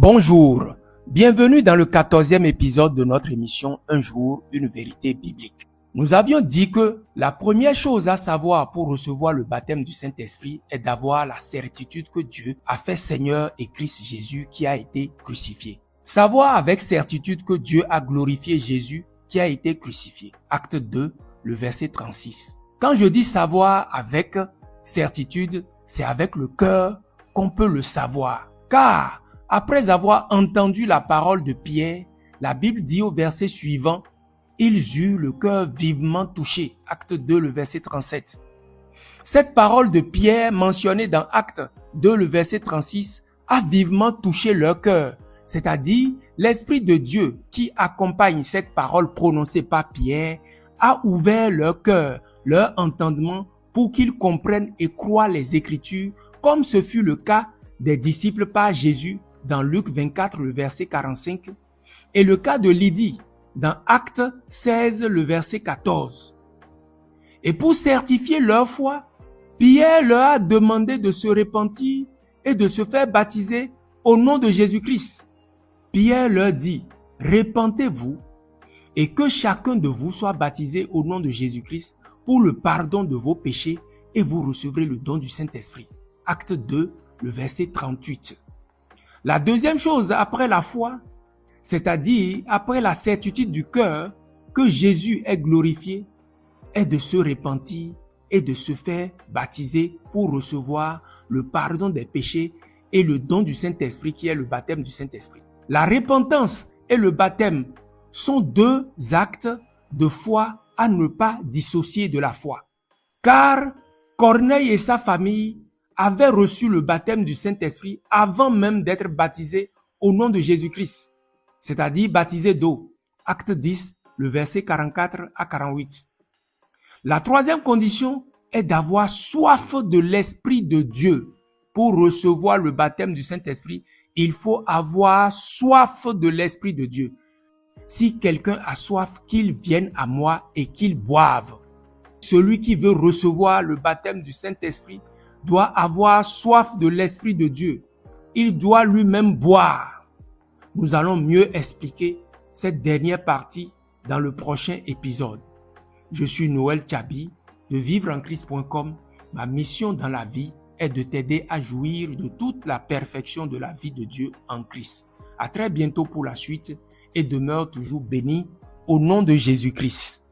Bonjour, bienvenue dans le 14e épisode de notre émission Un jour, une vérité biblique. Nous avions dit que la première chose à savoir pour recevoir le baptême du Saint-Esprit est d'avoir la certitude que Dieu a fait Seigneur et Christ Jésus qui a été crucifié. Savoir avec certitude que Dieu a glorifié Jésus qui a été crucifié. Acte 2, le verset 36. Quand je dis savoir avec certitude, c'est avec le cœur qu'on peut le savoir. Car après avoir entendu la parole de Pierre, la Bible dit au verset suivant, ils eurent le cœur vivement touché. Acte 2, le verset 37. Cette parole de Pierre mentionnée dans Acte 2, le verset 36, a vivement touché leur cœur. C'est-à-dire, l'Esprit de Dieu qui accompagne cette parole prononcée par Pierre a ouvert leur cœur, leur entendement pour qu'ils comprennent et croient les Écritures, comme ce fut le cas des disciples par Jésus dans Luc 24, le verset 45, et le cas de Lydie dans Acte 16, le verset 14. Et pour certifier leur foi, Pierre leur a demandé de se repentir et de se faire baptiser au nom de Jésus-Christ. Pierre leur dit, repentez-vous et que chacun de vous soit baptisé au nom de Jésus-Christ pour le pardon de vos péchés et vous recevrez le don du Saint-Esprit. Acte 2, le verset 38. La deuxième chose après la foi, c'est-à-dire après la certitude du cœur que Jésus est glorifié, est de se repentir et de se faire baptiser pour recevoir le pardon des péchés et le don du Saint-Esprit qui est le baptême du Saint-Esprit. La repentance et le baptême sont deux actes de foi à ne pas dissocier de la foi. Car Corneille et sa famille avaient reçu le baptême du Saint-Esprit avant même d'être baptisés au nom de Jésus-Christ, c'est-à-dire baptisés d'eau. Acte 10, le verset 44 à 48. La troisième condition est d'avoir soif de l'Esprit de Dieu. Pour recevoir le baptême du Saint-Esprit, il faut avoir soif de l'Esprit de Dieu. Si quelqu'un a soif, qu'il vienne à moi et qu'il boive. Celui qui veut recevoir le baptême du Saint-Esprit doit avoir soif de l'Esprit de Dieu. Il doit lui-même boire. Nous allons mieux expliquer cette dernière partie dans le prochain épisode. Je suis Noël Tchabi de vivre-en-christ.com. Ma mission dans la vie est de t'aider à jouir de toute la perfection de la vie de Dieu en Christ. À très bientôt pour la suite et demeure toujours béni au nom de Jésus-Christ.